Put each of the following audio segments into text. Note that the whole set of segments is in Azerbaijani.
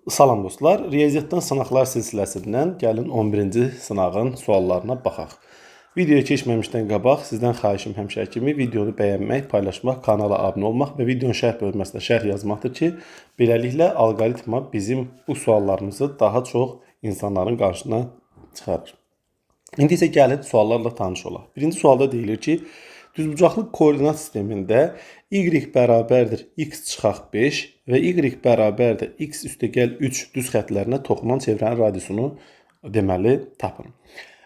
Salam dostlar, Riyaziyyatdan sınaqlar silsiləsindən gəlin 11-ci sınağın suallarına baxaq. Videoya keçməmişdən qabaq sizdən xahişim həmişə kimi videonu bəyənmək, paylaşmaq, kanala abunə olmaq və videonun şərh bölməsində şərh yazmaqdır ki, beləliklə alqoritma bizim bu suallarımızı daha çox insanların qarşısına çıxarır. İndi isə gəlin suallarla tanış olaq. Birinci sualda deyilir ki, düzbucaqlı koordinat sistemində y bərabərdir x çıxaq 5 və y bərabərdir x üstəgəl 3 düz xətlərinə toxunan çevrənin radiusunu deməli tapın.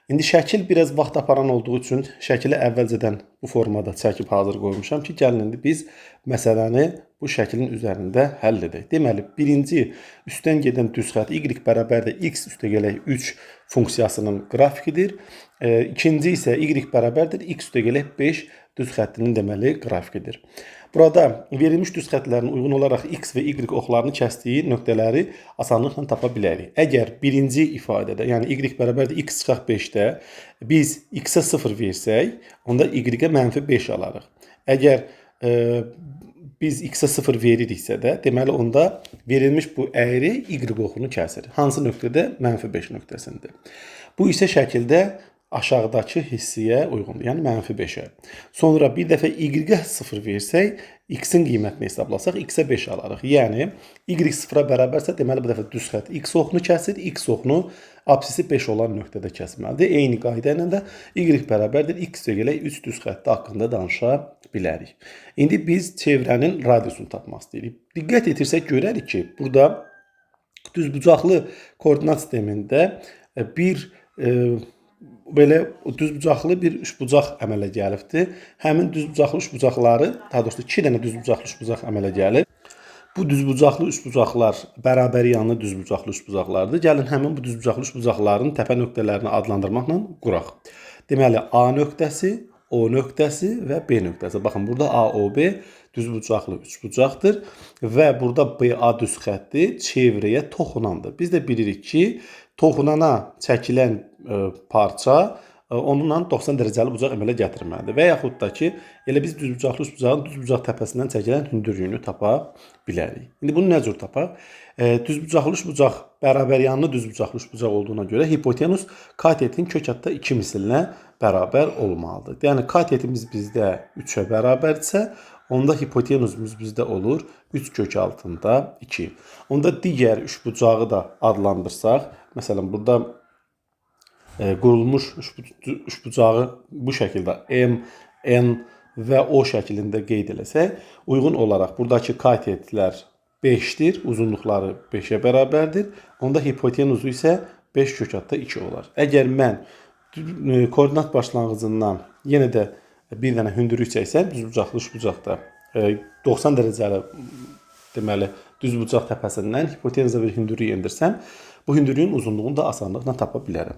İndi şəkil biraz vaxt aparan olduğu üçün şəkili əvvəlcədən bu formada çəkib hazır qoymuşam ki, gəlin indi biz məsələni bu şəklin üzərində həll edək. Deməli, birinci üstdən gedən düz xətt y bərabərdir x üstəgələk 3 funksiyasının qrafikidir. İkinci isə y bərabərdir x üstəgələk 5 düz xəttinin deməli qrafikidir. Burada verilmiş düz xəttlərin uyğun olaraq x və y oxlarını kəsdiyi nöqtələri asanlıqla tapa bilərik. Əgər birinci ifadədə, yəni y bərabərdir x çıxaq 5-də biz x-ə 0 versək, onda y-ə -5 alarıq. Əgər biz x-ə 0 veririksə də, deməli onda verilmiş bu əyri y oxunu kəsir. Hansı nöqtədə? -5 nöqtəsində. Bu isə şəkildə aşağıdakı hissiyə uyğundur, yəni -5-ə. Sonra bir dəfə y-ə 0 versək, x-in qiymətini hesablasaq, x-ə 5 alarıq. Yəni, y 0-a bərabərsə, deməli bu dəfə düz xətt x oxunu kəsir, x oxunu apsisi 5 olan nöqtədə kəsməlidir. Eyni qayda ilə də y bərabərdir x üstəgələk 3 düz xətti haqqında danışa bilərik. İndi biz çevrənin radiusunu tapmaq istəyirik. Diqqət etirsək görərik ki, burada düzbucaqlı koordinat sistemində belə düzbucaqlı bir üçbucaq əmələ gəlibdir. Həmin düzbucaqlı üçbucaqları, daha doğrusu 2 dənə düzbucaqlı üçbucaq əmələ gəlir. Bu düzbucaqlı üçbucaqlar bərabər yanlı düzbucaqlı üçbucaqlardır. Gəlin həmin bu düzbucaqlı üçbucaqların təpə nöqtələrini adlandırmaqla quraq. Deməli, A nöqtəsi, O nöqtəsi və B nöqtəsi. Baxın, burada AOB düzbucaqlı üçbucaqdır və burada BA düz xətti çevrəyə toxunandır. Biz də bilirik ki, toxunana çəkilən parça onunla 90 dərəcəli bucaq əmələ gətirməlidir. Və yaxud da ki, elə biz düzbucaqlı üçbucağın düzbucaq təpəsindən çəkilən hündürlüyünü tapa bilərik. İndi bunu nə cür tapaq? Düzbucaqlı üçbucaq bərabər yanlı düzbucaqlı üçbucaq olduğuna görə hipotenus katetin kök altda 2 misilinə bərabər olmalıdır. Yəni, katetimiz bizdə 3-ə bərabərdirsə, onda hipotenusumuz bizdə olur 3 kök altında 2. Onda digər üçbucağı da adlandırsaq, məsələn, burada qurulmuş üçbucağı bu şəkildə M, N və O şəklində qeyd eləsək, uyğun olaraq buradakı katetlər 5-dir, uzunluqları 5-ə bərabərdir. Onda hipotenusu isə 5 kök altda 2 olar. Əgər mən koordinat başlanğıcından yenə də bir dənə hündürlük çəksəm, düzbucaqlı üçbucaqda 90 dərəcəli deməli düzbucaq təpəsindən hipotenuza bir hündürlük endirsəm, bu hündürlüyün uzunluğunu da asanlıqla tapa bilərəm.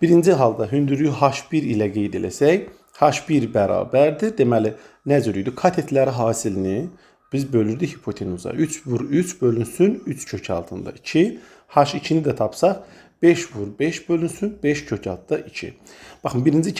Birinci halda hündürlüyü H1 ilə qeyd eləsək, H1 bərabərdir. Deməli, nə cürüydü? Katetləri hasilini biz bölürdük hipotenuza. 3 vur 3 bölünsün 3 kök altında 2. H2-ni də tapsaq 5 vur 5 bölünsün 5 kök altında 2. Baxın, birinci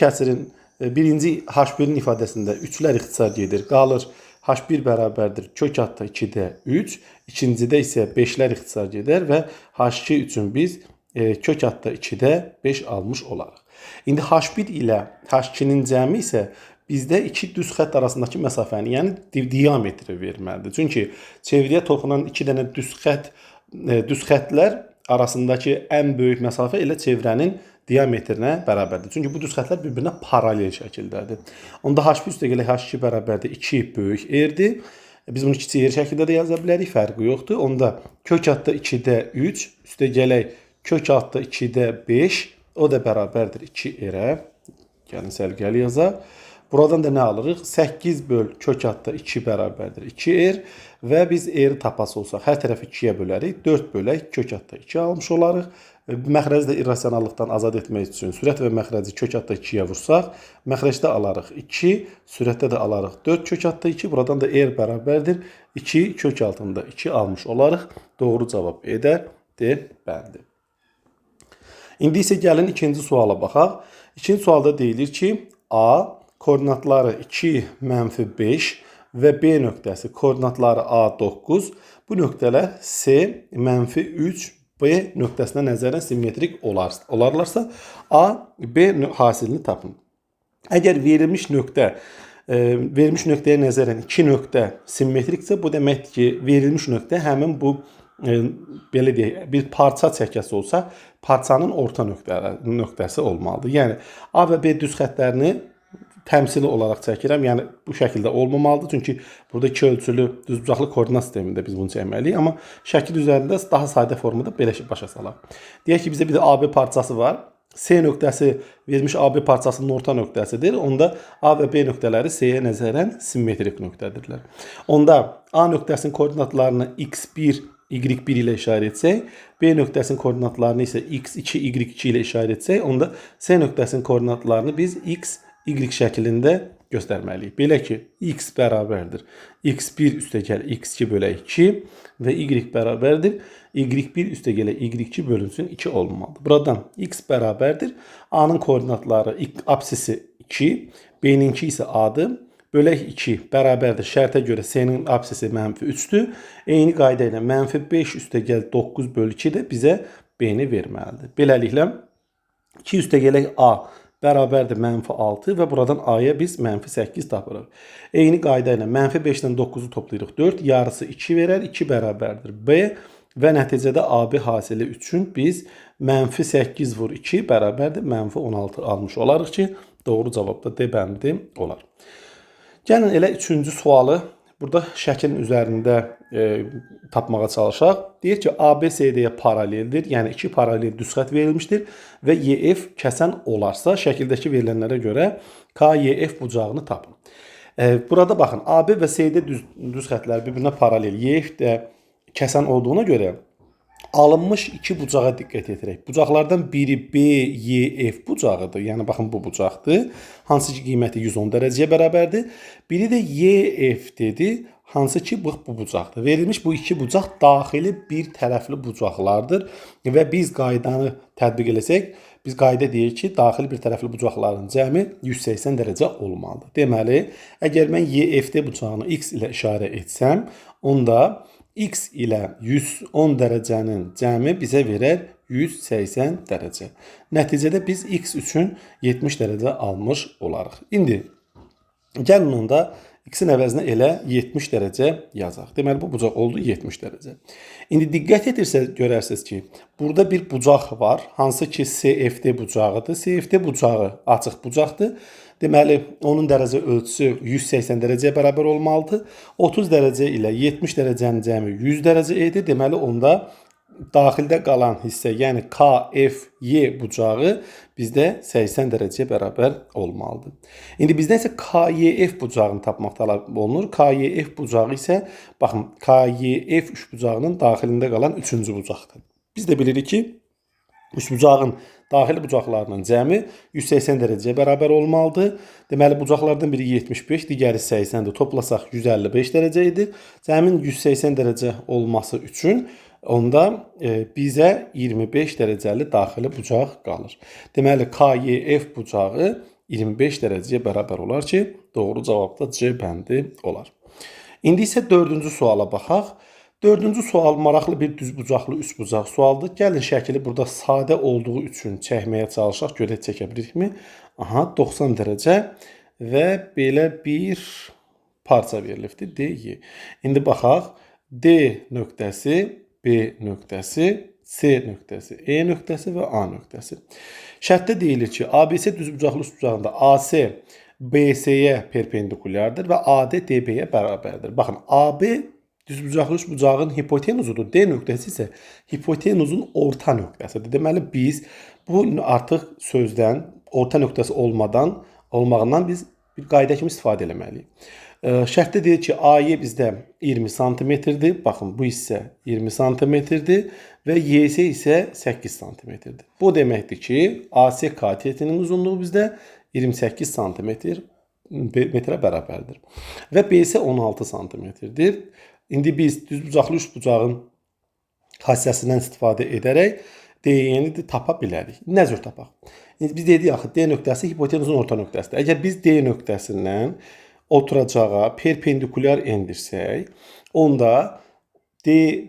H1-in ifadəsində 3-lər ixtisar gedir. Qalır H1 bərabərdir kök altda 2-də 3. İkincidə isə 5-lər ixtisar gedər və H2 üçün biz kök altda 2-də 5 almış olarıq. İndi H1 ilə H2-nin cəmi isə bizdə iki düz xətt arasındakı məsafəni, yəni diametri verməlidir. Çünki çevrəyə toxunan 2 dənə düz xəttlər arasındakı ən böyük məsafə elə çevrənin diametrinə bərabərdir. Çünki bu düz xəttlər bir-birinə paralel şəkildədir. Onda H1 üstəgələk H2 bərabərdir 2 böyük R-dir. Biz bunu kiçik R şəkildə də yaza bilərik, fərqi yoxdur. Onda kök altda 2-də 3 üstəgələk kök altda 2-də 5, o da bərabərdir 2R-ə. Gəlin sərgəli yazaq. Buradan da nə alırıq? 8 böl kök altda 2 bərabərdir 2R və biz R-i tapası olsaq, hər tərəfi 2-yə bölərik. 4 bölək kök altda 2 almış olarıq. Məxrəci də irrasionallıqdan azad etmək üçün sürət və məxrəci kök altda 2-yə vursaq, məxrəcdə alarıq 2, sürətdə də alarıq 4 kök altda 2. Buradan da R bərabərdir 2 kök altında 2 almış olarıq. Doğru cavab edər, D bəndi. İndi isə gəlin ikinci suala baxaq. İkinci sualda deyilir ki, A koordinatları 2, -5 və B nöqtəsi koordinatları A9. Bu Bu nöqtələr C -3 B nöqtəsinə nəzərən simmetrik olarlarsa A B hasilini tapın. Əgər verilmiş nöqtəyə nəzərən 2 nöqtə simmetriksə, bu deməkdir ki, verilmiş nöqtə həmin bu belə deyək, bir parça çəkəsi olsa, parçanın orta nöqtəsi olmalıdır. Yəni A və B düz xəttlərini təmsili olaraq çəkirəm. Yəni bu şəkildə olmamalıdır. Çünki burada iki ölçülü düzbucaqlı koordinat sistemində biz bunu çəkməliyik. Amma şəkil üzərində daha sadə formada belə başa salaq. Deyək ki, bizdə bir də AB parçası var. C nöqtəsi verilmiş AB parçasının orta nöqtəsidir. Onda A və B nöqtələri C-yə nəzərən simmetrik nöqtədirlər. Onda A nöqtəsinin koordinatlarını x1, y1 ilə işarə etsək, B nöqtəsinin koordinatlarını isə x2, y2 ilə işarə etsək, onda C nöqtəsinin koordinatlarını biz x, y şəklində göstərməliyik. Belə ki, x bərabərdir x1 üstəgəl x2 bölə 2 və y bərabərdir y1 üstəgələ y2 bölünsün 2 olmalıdır. Buradan x bərabərdir A-nın koordinatları apsisi 2, B-ninki isə A-dır. Bölək 2 bərabərdir. Şərtə görə C-nin apsisi -3-dür. Eyni qayda ilə -5 üstəgəl 9 bölü 2 də bizə B-ni verməlidir. Beləliklə 2 üstəgələk A bərabərdir -6 və buradan A-ya biz -8 tapırıq. Eyni qayda ilə -5-dən 9-u toplayırıq 4, yarısı 2 verər, 2 bərabərdir B və nəticədə AB hasili üçün biz -8 vur 2 bərabərdir -16 almış olarıq ki, doğru cavab da D bəndi olar. Gəlin elə 3-cü sualı burada şəklin üzərində tapmağa çalışaq. Deyir ki, AB CD-yə paraleldir. Yəni, iki paralel düz xətt verilmişdir və YF kəsən olarsa, şəkildəki verilənlərə görə KYF bucağını tapın. Burada baxın, AB və CD düz xəttlər bir-birinə paralel. YF də kəsən olduğuna görə alınmış iki bucağa diqqət edirək. Bucaqlardan biri BYF bucağıdır. Yəni, baxın, bu bucaqdır. Hansı ki, qiyməti 110 dərəcəyə bərabərdir. Biri də YF dedi. Hansı ki, bu bucaqdır. Verilmiş bu iki bucaq daxili bir tərəfli bucaqlardır. Və biz qaydanı tətbiq eləsək, biz qayda deyir ki, daxili bir tərəfli bucaqların cəmi 180 dərəcə olmalıdır. Deməli, əgər mən YFD bucağını X ilə işarə etsəm, onda X ilə 110 dərəcənin cəmi bizə verər 180 dərəcə. Nəticədə biz X üçün 70 dərəcə almış olarıq. İndi gəlin onda X-in əvəzinə elə 70 dərəcə yazaq. Deməli, bu bucaq oldu 70 dərəcə. İndi diqqət etirsəz, görərsiniz ki, burada bir bucaq var. Hansı ki, CFD bucağıdır. CFD bucağı açıq bucaqdır. Deməli, onun dərəcə ölçüsü 180 dərəcəyə bərabər olmalıdır. 30 dərəcə ilə 70 dərəcənin cəmi 100 dərəcə edir. Deməli, onda daxildə qalan hissə, yəni KFY bucağı bizdə 80 dərəcəyə bərabər olmalıdır. İndi bizdən isə KYF bucağını tapmaq tələb olunur. KYF bucağı isə, baxın, KYF üçbucağının daxilində qalan üçüncü bucaqdır. Biz də bilirik ki, üçbucağın daxili bucaqlarının cəmi 180 dərəcəyə bərabər olmalıdır. Deməli, bucaqlardan biri 75, digəri 80-dir. Toplasaq 155 dərəcə edir. Cəmin 180 dərəcə olması üçün onda bizə 25 dərəcəli daxili bucaq qalır. Deməli, KYF bucağı 25 dərəcəyə bərabər olar ki, doğru cavab da C bəndi olar. İndi isə 4-cü suala baxaq. 4-cü sual maraqlı bir düzbucaqlı üçbucaq sualdır. Gəlin şəkili burada sadə olduğu üçün çəkməyə çalışaq. Görək çəkə bilirikmi? Aha, 90 dərəcə və belə bir parça verilibdir. D. İndi baxaq. D nöqtəsi, B nöqtəsi, C nöqtəsi, E nöqtəsi və A nöqtəsi. Şərtdə deyilir ki, ABC düzbucaqlı üçbucağında AC BC-yə perpendikulyardır və AD DB-yə bərabərdir. Baxın, AB düzbucaqlı üçbucağın hipotenuzudur. D nöqtəsi isə hipotenuzun orta nöqtəsidir. Deməli, biz bu artıq sözdən orta nöqtəsi olmağından biz bir qayda kimi istifadə eləməliyik. Şərtdə deyir ki, AY bizdə 20 cm-dir. Baxın, bu hissə 20 cm-dir və YS isə 8 cm-dir. Bu deməkdir ki, AC katetinin uzunluğu bizdə 28 cm-ə bərabərdir. Və BS 16 cm-dir. İndi biz düzbucaqlı üçbucağın xassəsindən istifadə edərək D-ni tapa bilərik. Nə cür tapaq? İndi biz dedik axı, D nöqtəsi hipotenuzun orta nöqtəsidir. Əgər biz D nöqtəsindən oturacağa perpendikulyar endirsək, onda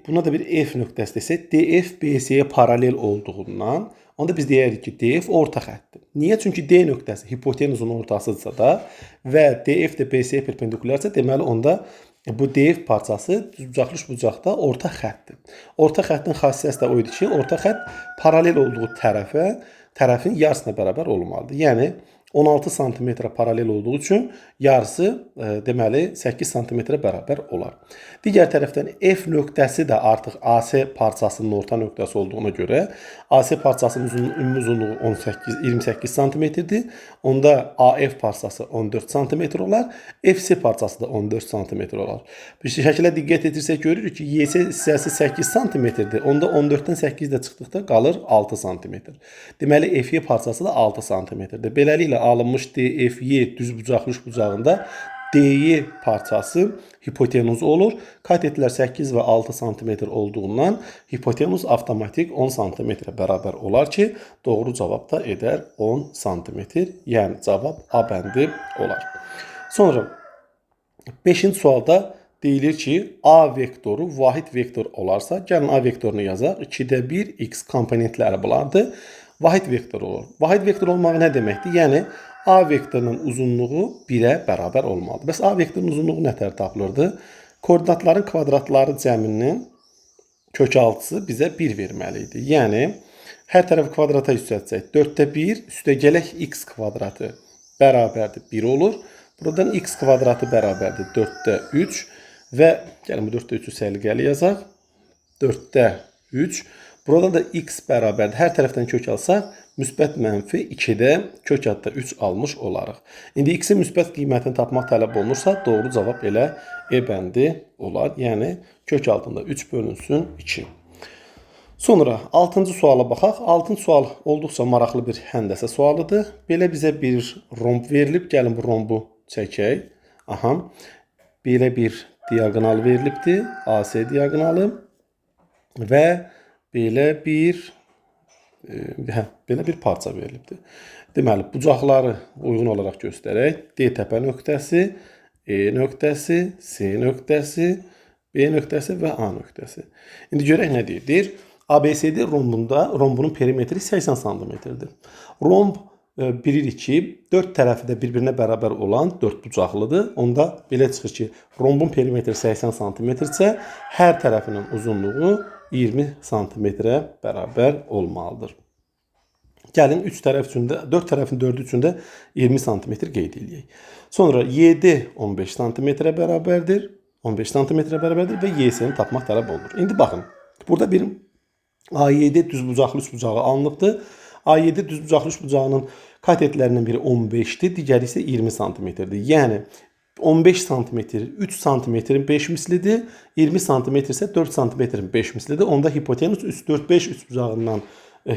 buna da bir F nöqtəsi desək, DF BC-yə paralel olduğundan, onda biz deyirik ki, DF orta xəttdir. Niyə? Çünki D nöqtəsi hipotenuzun ortasıdırsa da və DF də BC-yə perpendikulyarsa, deməli onda bu DF parçası düzbucaqlı üçbucaqda orta xəttdir. Orta xəttin xassiyyəti də o idi ki, orta xətt paralel olduğu tərəfin yarısına bərabər olmalıdır. Yəni 16 santimetrə paralel olduğu üçün yarısı deməli 8 santimetrə bərabər olar. Digər tərəfdən F nöqtəsi də artıq AC parçasının orta nöqtəsi olduğuna görə AC parçasının ümumi uzunluğu 28 santimetrdir. Onda AF parçası 14 santimetr olar. FC parçası da 14 santimetr olar. Bir şəklə diqqət etirsək görürük ki, YC hissəsi 8 santimetrdir. Onda 14-dən 8 də çıxdıqda qalır 6 santimetr. Deməli FY parçası da 6 santimetrdir. Beləliklə alınmış DFY düzbucaqlı üçbucağında DY parçası hipotenuz olur. Katetlər 8 və 6 santimetr olduğundan hipotenuz avtomatik 10 santimetrə bərabər olar ki, doğru cavab da edər 10 santimetr. Yəni cavab A bəndi olar. Sonra 5-ci sualda deyilir ki, A vektoru vahid vektor olarsa, gəlin A vektorunu yazaq. 2-də 1 x komponentləri bunlardır. Vahid vektor olur. Vahid vektor olmağı nə deməkdir? Yəni A vektorunun uzunluğu 1-ə bərabər olmalıdır. Bəs A vektorunun uzunluğu nətər tapılırdı? Koordinatların kvadratları cəminin kökaltısı bizə 1 verməli idi. Yəni, hər tərəfi kvadrata yüksəltsək, 4-də 1 üstə gələk x kvadratı bərabərdir 1 olur. Buradan x kvadratı bərabərdir 4-də 3 və gəlin bu 4-də 3-ü səliqəli yazaq. 4-də 3. Burada da x bərabərdir. Hər tərəfdən kök alsaq, müsbət mənfi 2-də kök adda 3 almış olarıq. İndi x-in müsbət qiymətini tapmaq tələb olunursa, doğru cavab elə E bəndi olar. Yəni, kök altında 3 bölünsün 2. Sonra 6-cı suala baxaq. 6-cı sual olduqca maraqlı bir həndəsə sualıdır. Belə bizə bir romb verilib. Gəlin bu rombu çəkək. Aha. Belə bir diagonal verilibdir. AC diagonalı və belə bir parça verilibdir. Deməli, bucaqları uyğun olaraq göstərək. D təpə nöqtəsi, E nöqtəsi, C nöqtəsi, B nöqtəsi və A nöqtəsi. İndi görək nə deyir? ABCD rombunun perimetri 80 santimetrdir. Romb bilirik ki, 4 tərəfi də bir-birinə bərabər olan 4 bucaqlıdır. Onda belə çıxır ki, rombun perimetri 80 santimetrsə, hər tərəfinin uzunluğu 20 santimetrə bərabər olmalıdır. Gəlin 4 tərəfin 4-ü üçün də 20 santimetr qeyd edək. Sonra YD 15 santimetrə bərabərdir. 15 santimetrə bərabərdir və YC-ni tapmaq tələb olunur. İndi baxın, burada bir AYD düzbucaqlı üçbucağı alınıbdır. AYD düzbucaqlı üçbucağının katetlərindən biri 15-dir, digəri isə 20 santimetrdir. Yəni 15 santimetr 3 santimetrin 5 mislidir, 20 santimetr isə 4 santimetrin 5 mislidir. Onda hipotenuz 3-4-5 üçbucağından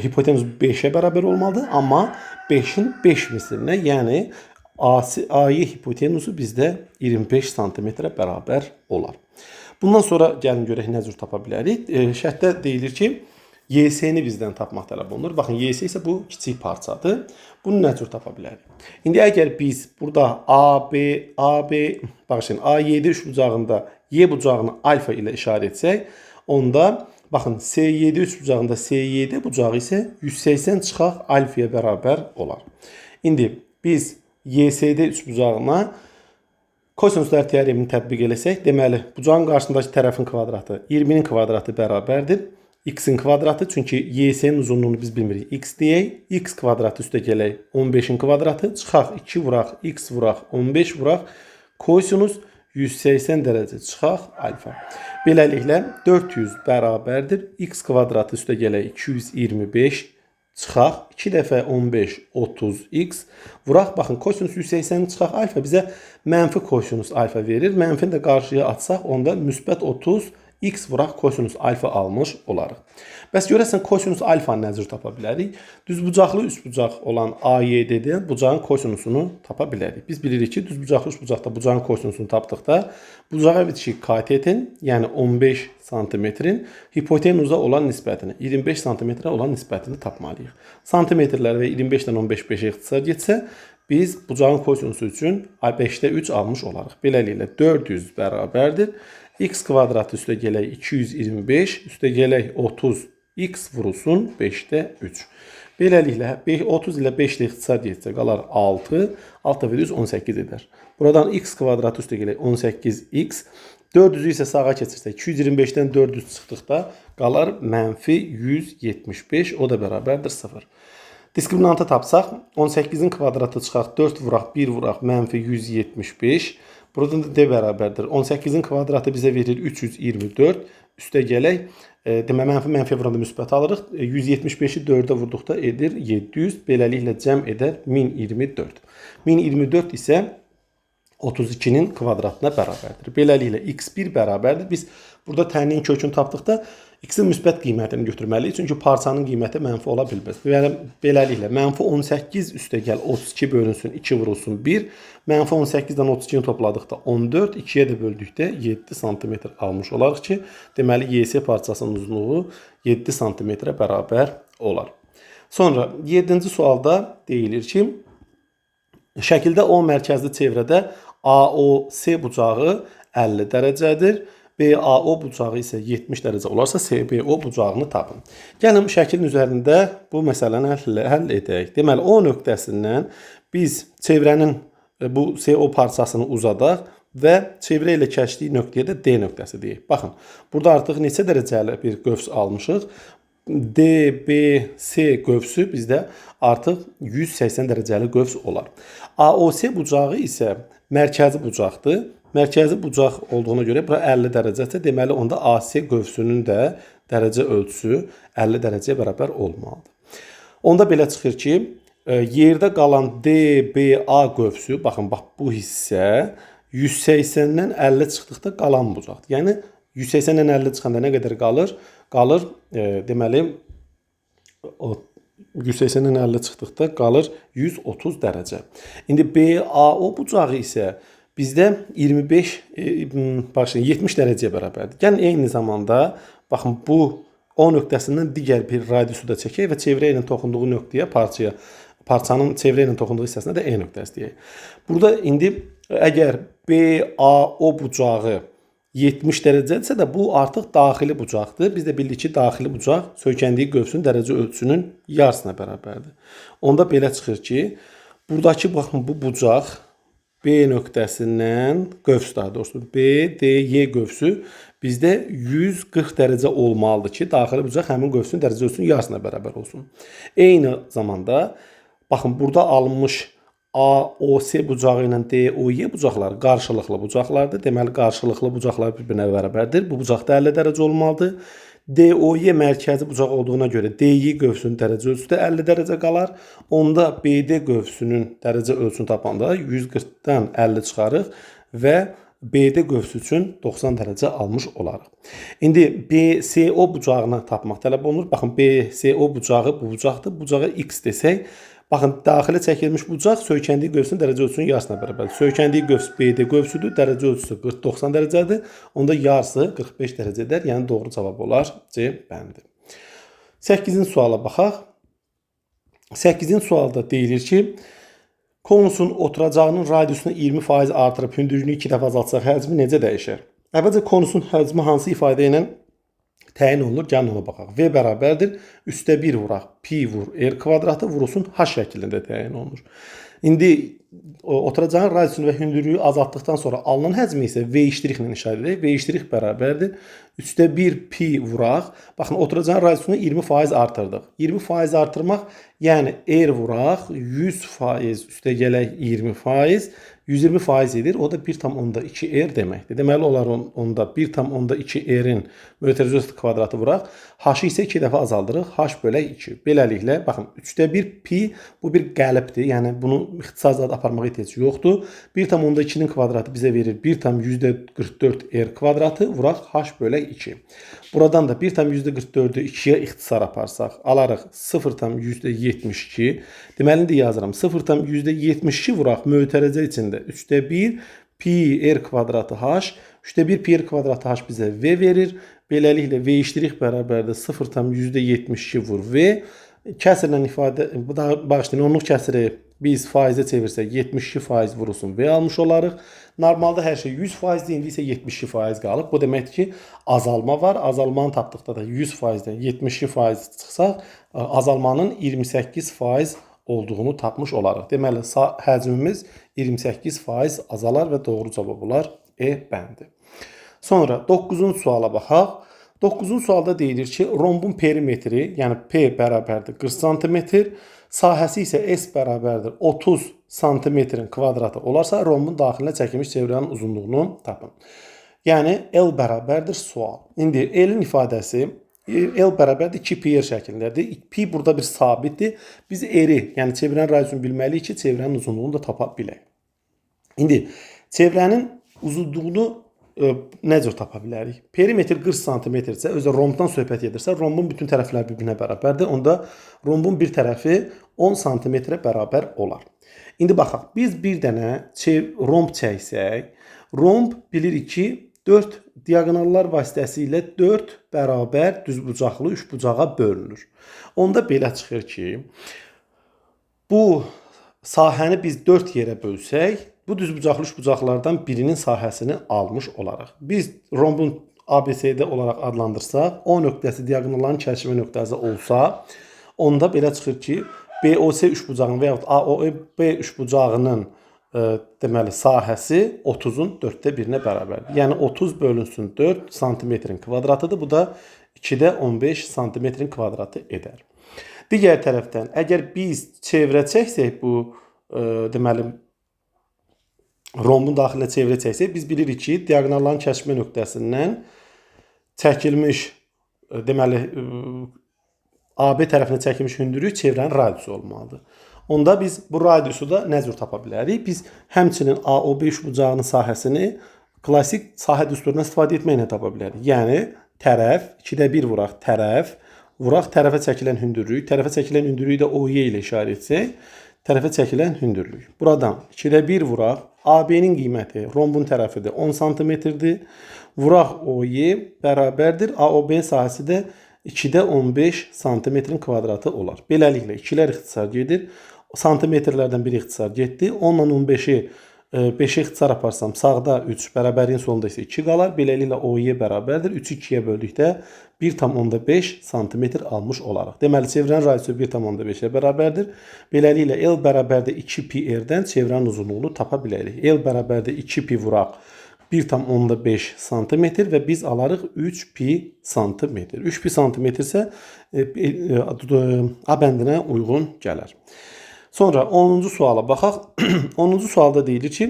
hipotenuz 5-ə bərabər olmalıdır, amma 5-in 5 mislinə, yəni AY hipotenuzu bizdə 25 santimetrə bərabər olar. Bundan sonra gəlin görək nə cür tapa bilərik. Şərtdə deyilir ki, YC-ni bizdən tapmaq tələb olunur. Baxın, YC isə bu kiçik parçadır. Bunu nə cür tapa bilərik? İndi əgər biz burada A7 üçbucağında Y bucağını alfa ilə işarə etsək, onda baxın, C7 üçbucağında C7 bucağı isə 180 çıxaq alfaya bərabər olar. İndi biz YCD üçbucağına kosinuslar teoremini tətbiq eləsək, deməli, bucağın qarşısındakı tərəfin kvadratı 20-nin kvadratı bərabərdir. X-in kvadratı, çünki YC-nin uzunluğunu biz bilmirik. X deyək, X kvadratı üstə gələk 15-in kvadratı, çıxaq 2 vuraq, X vuraq, 15 vuraq, kosinus 180 dərəcə çıxaq alfa. Beləliklə 400 bərabərdir. X kvadratı üstə gələk 225 çıxaq. 2 dəfə 15 30x vuraq. Baxın, kosinus 180 çıxaq alfa bizə mənfi kosinus alfa verir. Mənfini də qarşıya atsaq, onda müsbət 30 x vuraq kosinus alfa almış olarıq. Bəs görəsən kosinus alfa nə cür tapa bilərik? Düzbucaqlı üçbucaq olan AYD-dən bucağın kosinusunu tapa bilərik. Biz bilirik ki, düzbucaqlı üçbucaqda bucağın kosinusunu tapdıqda bucağa bitişik katetin, yəni 15 santimetrin hipotenuza olan nisbətini, 25 santimetrə olan nisbətini tapmalıyıq. Santimetrlər və 25-dən 15 5-ə ixtisar getsə, biz bucağın kosinusu üçün 5-də 3 almış olarıq. Beləliklə 400 bərabərdir. X kvadrat üstə gələk 225, üstə gələk 30, x vurulsun 5-də 3. Beləliklə 30 ilə 5 ilə ixtisar getsə qalar 6, 6 və 18 edər. Buradan x kvadrat üstə gələk 18x, 400-ü isə sağa keçirsək 225-dən 400 çıxdıqda qalar -175, o da bərabərdir 0. Diskriminantı tapsaq 18-in kvadratı çıxaq 4 vuraq 1 vuraq -175. Buradan da d bərabərdir. 18-in kvadratı bizə verir 324. Üstə gələk. Demək, mənfi vuranda müsbət alırıq. 175-i 4-ə vurduqda edir 700. Beləliklə cəm edər 1024. 1024 isə 32-nin kvadratına bərabərdir. Beləliklə x1 bərabərdir. Biz burada təyin kökünü tapdıqda x-in müsbət qiymətini götürməliyik. Çünki parçanın qiyməti mənfi ola bilməz. Beləliklə -18 üstə gəl 32 bölünsün 2 vurulsun 1. -18-dən 32-ni topladıqda 14, 2-yə də böldükdə 7 sm almış olarıq ki, deməli YS parçasının uzunluğu 7 sm-ə bərabər olar. Sonra 7-ci sualda deyilir ki, şəkildə O mərkəzli çevrədə AOC bucağı 50 dərəcədir. BAO bucağı isə 70 dərəcə olarsa CBO bucağını tapın. Gəlin şəklin üzərində bu məsələni həll edək. Deməli O nöqtəsindən biz çevrənin bu CO parçasını uzadaq və çevrə ilə kəşdiyi nöqtəyə də D nöqtəsi deyək. Baxın, burada artıq neçə dərəcəli bir qövs almışıq. DBC qövsü bizdə artıq 180 dərəcəli qövs olar. AOC bucağı isə mərkəzi bucaqdır. Mərkəzi bucaq olduğuna görə bura 50 dərəcəsə, deməli onda AC qövsünün də dərəcə ölçüsü 50 dərəcəyə bərabər olmalıdır. Onda belə çıxır ki, yerdə qalan DBA qövsü, baxın, bu hissə 180-dən 50 çıxdıqda qalan bucaqdır. Yəni 180-dən 50 çıxanda nə qədər qalır? Qalır, deməli 180-dən 50 çıxdıqda qalır 130 dərəcə. İndi BAO bucağı isə bizdə 70 dərəcəyə bərabərdir. Yəni eyni zamanda baxın bu O nöqtəsindən digər bir radiusu da çəkək və çevrə ilə toxunduğu nöqtəyə parçanın çevrə ilə toxunduğu hissəsinə də E nöqtəsi deyək. Burada indi əgər BAO bucağı 70 dərəcədirsə də bu artıq daxili bucaqdır. Biz də bildik ki, daxili bucaq söykəndiyi qövsün dərəcə ölçüsünün yarısına bərabərdir. Onda belə çıxır ki, buradakı baxın bu bucaq B nöqtəsindən qövs, daha doğrusu BDY qövsü bizdə 140 dərəcə olmalıdır ki, daxili bucaq həmin qövsün dərəcə ölçüsünün yarısına bərabər olsun. Eyni zamanda baxın burada alınmış AOC bucağı ilə DOY bucaqları qarşılıqlı bucaqlardır. Deməli qarşılıqlı bucaqlar bir-birinə bərabərdir. Bu bucaq da 50 dərəcə olmalıdır. DOY mərkəzi bucaq olduğuna görə DY qövsünün dərəcə ölçüsü də 50 dərəcə qalar. Onda BD qövsünün dərəcə ölçüsünü tapanda 140-dan 50 çıxarıq və BD qövsü üçün 90 dərəcə almış olarıq. İndi BCO bucağını tapmaq tələb olunur. Baxın, BCO bucağı bu bucaqdır. Bucağa X desək, baxın, daxilə çəkilmiş bucaq söykəndiyi qövsün dərəcə ölçüsünün yarısına bərabərdir. Söykəndiyi qövs BD qövsüdür, dərəcə ölçüsü 40-90 dərəcədir. Onda yarısı 45 dərəcədir. Yəni doğru cavab olar C bəndi. 8-ci suala baxaq. 8-ci sualda deyilir ki, konusun oturacağının radiusunu 20% artırıb hündürlüyünü 2 dəfə azaltsaq həcmi necə dəyişər? Əvvəlcə konusun həcmi hansı ifadə ilə təyin olunur? Gəlin ona baxaq. V bərabərdir. Üstə 1 vuraq. Pi vur R kvadratı vurulsun H şəklində təyin olunur. İndi oturacağın radiusunu və hündürlüyü azaltdıqdan sonra alınan həcmi isə V' ilə işarə edək. V' bərabərdir. Üstə 1 pi vuraq. Baxın, oturacağın radiusunu 20% artırdıq. 20% artırmaq, yəni R vuraq, 100% üstə gələk 20%, 120% edir. O da 1,2 R deməkdir. Deməli, olar onda 1,2 R-in mötərizə kvadratı vuraq. H-ı isə 2 dəfə azaldırıq. H bölək 2. Beləliklə, baxın, 3/1 pi bu bir qəlibdir. Yəni, bunu ixtisarla aparmağa ehtiyac yoxdur. 1,2-nin kvadratı bizə verir 1,44 R kvadratı vuraq H bölək 2. Buradan da 1,44-ü 2-yə ixtisar aparsaq, alarıq 0,72. Deməli, indi yazıram. 0,72 vuraq mötərizə içində 3/1 pi R kvadratı H. 3/1 pi R kvadratı H bizə V verir. Beləliklə, V' bərabərdir 0,72 vur V. Kəsirlə ifadə, bağışlayın, onluq kəsiri biz faizə çevirsək 72% vurulsun V almış olarıq. Normalda hər şey 100%, indi isə 72% qalıb. Bu deməkdir ki, azalma var. Azalmanı tapdıqda da 100%-dən 72% çıxsaq, azalmanın 28% olduğunu tapmış olarıq. Deməli, həcmimiz 28% azalar və doğru cavab olar E bəndi. Sonra 9-cu suala baxaq. 9-cu sualda deyilir ki, rombun perimetri, yəni P bərabərdir 40 cm, sahəsi isə S bərabərdir 30 cm-in kvadratı olarsa, rombun daxilinə çəkilmiş çevrənin uzunluğunu tapın. Yəni, L bərabərdir sual. İndi L-in ifadəsi L bərabərdir 2πr şəklindədir. Pi burada bir sabitdir. Biz R-i, yəni çevrənin radiusunu bilməliyik ki, çevrənin uzunluğunu da tapa bilək. İndi çevrənin uzunluğunu nə cür tapa bilərik? Perimetr 40 cm isə, özü rombdan söhbət edirsə, rombun bütün tərəfləri bir-birinə bərabərdir. Onda rombun bir tərəfi 10 cm-ə bərabər olar. İndi baxaq, biz bir dənə romb çəksək, romb bilirik ki, 4 diagonallar vasitəsilə 4 bərabər düzbucaqlı üçbucağa bölünür. Onda belə çıxır ki, bu sahəni biz 4 yerə bölsək, bu düzbucaqlı üçbucaqlardan birinin sahəsini almış olaraq. Biz rombun ABCD olaraq adlandırsaq, O nöqtəsi diagonalların kəsişmə nöqtəsi olsa, onda belə çıxır ki, BOC üçbucağının və yaxud AOB üçbucağının deməli sahəsi 30-un 4də 1-nə bərabərdir. Yəni 30 bölünsün 4 santimetrin kvadratıdır. Bu da 2-də 15 santimetrin kvadratı edər. Digər tərəfdən, əgər biz çevrə çəksək bu deməli rombun daxilinə çevrə çəksək, biz bilirik ki, diagonalların kəsişmə nöqtəsindən çəkilmiş deməli AB tərəfinə çəkilmiş hündürlük çevrənin radiusu olmalıdır. Onda biz bu radiusu da nə cür tapa bilərik? Biz həmçinin AOB üçbucağının sahəsini klassik sahə düsturundan istifadə etməklə tapa bilərik. Yəni tərəf, 2də 1 vuraq tərəf, vuraq tərəfə çəkilən hündürlük, tərəfə çəkilən hündürlüyü də OY ilə işarə etsək, tərəfə çəkilən hündürlük. Buradan 2də 1 vuraq, AB-nin qiyməti rombun tərəfidir 10 cm-dir. Vuraq OY bərabərdir. AOB sahəsi də 2də 15 santimetrin kvadratı olar. Beləliklə 2-lər ixtisar gedir. Santimetrlərdən biri ixtisar getdi. 10 ilə 15-i 5-ə ixtisar aparsam sağda 3, bərabərin sonunda isə 2 qalar. Beləliklə OY bərabərdir. 3-ü 2-yə böldükdə 1,5 cm almış olaraq. Deməli, çevrənin radiusu 1,5-ə bərabərdir. Beləliklə, L bərabərdir 2πr-dən çevrənin uzunluğunu tapa bilərik. L bərabərdir 2π vuraq 1,5 cm və biz alarıq 3π cm. 3π cm isə A bəndinə uyğun gələr. Sonra 10-cu suala baxaq. 10-cu sualda deyilir ki,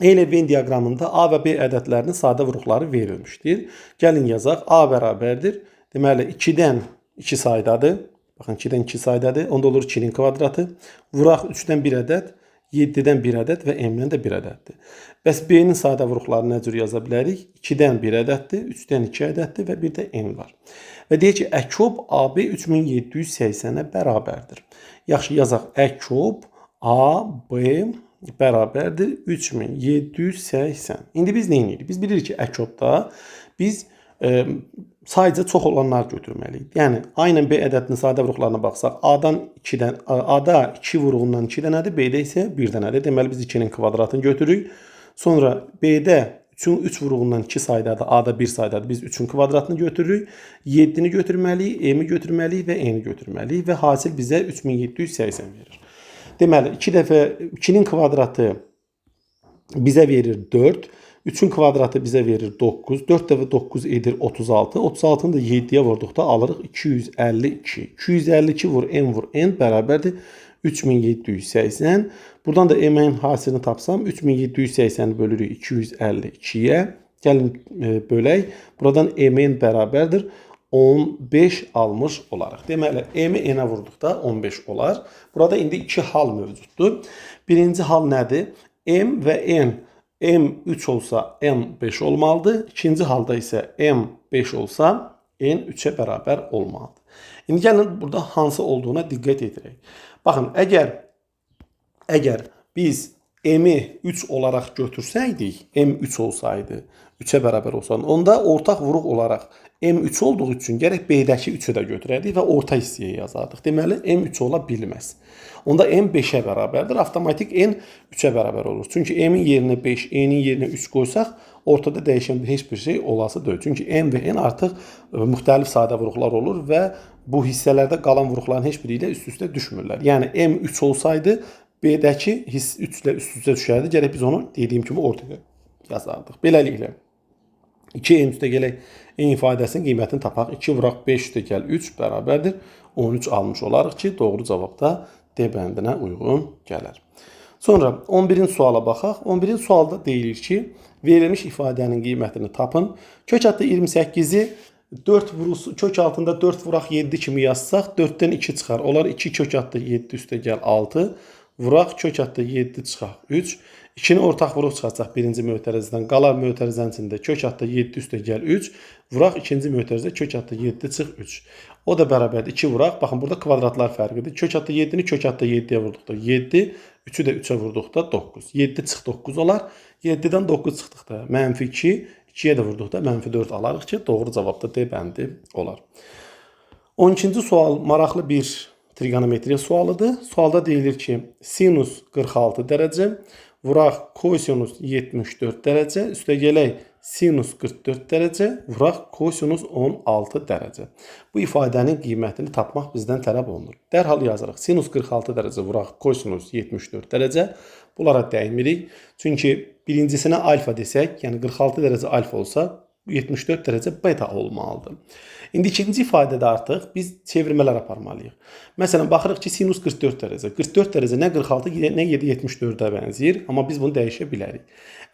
E ilə Venn diaqramında A və B ədədlərinin sadə vuruqları verilmişdir. Gəlin yazaq. A bərabərdir. Deməli, 2-dən 2 saydadır. Baxın, 2-dən 2 saydadır. Onda olur 2-nin kvadratı. Vuraq 3-dən 1 ədəd, 7-dən 1 ədəd və M-dən də 1 ədəddir. Bəs B-nin sadə vuruqlarını nə cür yaza bilərik? 2-dən 1 ədəddir, 3-dən 2 ədəddir və bir də M var. Və deyək ki, əkob AB 3780-ə bərabərdir. Yaxşı, yazaq. Əkob AB bərabərdir 3780. İndi biz nə edirik? Biz bilirik ki, əkobda biz sayıca çox olanlar götürməliyik. Yəni, A ilə B ədədinin sadə vuruqlarına baxsaq, A-da 2 vuruğundan 2 dənədir, B-də isə 1 dənədir. Deməli, biz 2-nin kvadratını götürürük. Sonra B-də 3 vuruğundan 2 saydadır, A-da 1 saydadır. Biz 3-ün kvadratını götürürük. 7-ni götürməliyik, M-i götürməliyik və N-i götürməliyik və hasil bizə 3780 verir. Deməli, 2-nin kvadratı bizə verir 4. 3-ün kvadratı bizə verir 9. 4 dəfə 9 edir 36. 36-nı da 7-yə vurduqda alırıq 252. 252 vur N vur N bərabərdir 3780. Buradan da M-in hasilini tapsam 3780-i bölürük 252-yə. Gəlin bölək. Buradan M-in bərabərdir 15 almış olaraq. Deməli, M-i N-ə vurduqda 15 olar. Burada indi 2 hal mövcuddur. Birinci hal nədir? M və N. M 3 olsa M 5 olmalıdır. İkinci halda isə M 5 olsa N 3-ə bərabər olmalıdır. İndi gəlin burada hansı olduğuna diqqət edirək. Baxın, əgər biz m-i 3 olaraq götürsəydik, m 3 olsaydı, 3-ə bərabər olsaydı, onda ortaq vuruq olaraq m 3 olduğu üçün gərək b-dəki 3-ü də götürərdik və orta hissəyə yazardıq. Deməli, m 3 ola bilməz. Onda m 5-ə bərabərdir. Avtomatik n 3-ə bərabər olur. Çünki m-in yerinə 5, n-in yerinə 3 qoysaq, ortada dəyişən heç bir şey olası deyil. Çünki m və n artıq müxtəlif sadə vuruqlar olur və bu hissələrdə qalan vuruqların heç biri ilə üst-üstə düşmürlər. Yəni m 3 olsaydı, b-dəki hiss 3 ilə üst-üstə düşərdi. Gərək biz onu dediyim kimi ortaya yazardıq. Beləliklə 2n üstə gələk n ifadəsinin qiymətini tapaq. 2 vuraq 5 üstə gəl 3 bərabərdir. 13 almış olarıq ki, doğru cavab da D bəndinə uyğun gələr. Sonra 11-ci suala baxaq. 11-ci sualda deyilir ki, verilmiş ifadənin qiymətini tapın. Kök altında 28-i 4 vurusu, kök altında 4 vuraq 7 kimi yazsaq, 4-dən 2 çıxar. Olar 2 kök altında 7 üstə gəl 6. Vuraq kök altında 7 çıxaq 3. 2-ni ortaq vuruq çıxartsaq birinci mötərizədən, qalar mötərizənin içində kök altında 7 üstə gəl 3. Vuraq ikinci mötərizə kök altında 7 çıx 3. O da bərabərdir 2 vuraq. Baxın, burada kvadratlar fərqidir. Kök altında 7-ni kök altında 7-yə vurduqda 7, 3-ü də 3-ə vurduqda 9. 7 çıx 9 olar. 7-dən 9 çıxdıqda mənfi 2, 2-yə də vurduqda mənfi 4 alarıq ki, doğru cavab da D bəndi olar. 12-ci sual maraqlı bir trigonometriya sualıdır. Sualda deyilir ki, sinus 46 dərəcə, vuraq kosinus 74 dərəcə, üstə gələk sinus 44 dərəcə, vuraq kosinus 16 dərəcə. Bu ifadənin qiymətini tapmaq bizdən tələb olunur. Dərhal yazırıq. Sinus 46 dərəcə, vuraq kosinus 74 dərəcə. Bunlara dəymirik. Çünki birincisinə alfa desək, yəni 46 dərəcə alfa olsa, 74 dərəcə beta olmalıdır. İndi ikinci ifadədə artıq biz çevirmələr aparmalıyıq. Məsələn, baxırıq ki, sinus 44 dərəcə. 44 dərəcə nə 46, nə 7-74-ə bənzəyir, amma biz bunu dəyişə bilərik.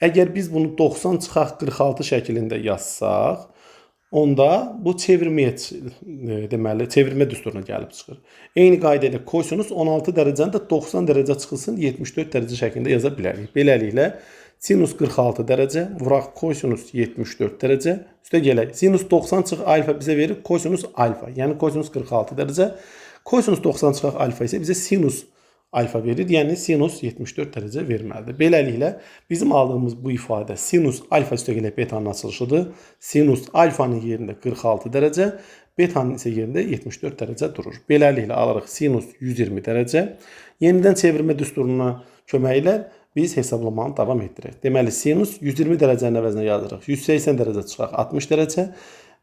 Əgər biz bunu 90 çıxaq 46 şəklində yazsaq, onda bu çevirmə düsturuna gəlib çıxır. Eyni qayda ilə kosinus 16 dərəcəni də 90 dərəcə çıxılsın 74 dərəcə şəklində yaza bilərik. Beləliklə, sinus 46 dərəcə, vuraq kosinus 74 dərəcə, üstə gələk. Sinus 90 çıx alfa bizə verir kosinus alfa, yəni kosinus 46 dərəcə. Kosinus 90 çıx alfa isə bizə sinus alfa verir, yəni sinus 74 dərəcə verməlidir. Beləliklə, bizim aldığımız bu ifadə sinus alfa üstə gələk betanın açılışıdır. Sinus alfanın yerində 46 dərəcə, betanın isə yerində 74 dərəcə durur. Beləliklə, alırıq sinus 120 dərəcə. Yenidən çevirmə düsturuna köməklə biz hesablamanı davam etdirək. Deməli, sinus 120 dərəcənin əvəzinə yazırıq. 180 dərəcə çıxaq 60 dərəcə.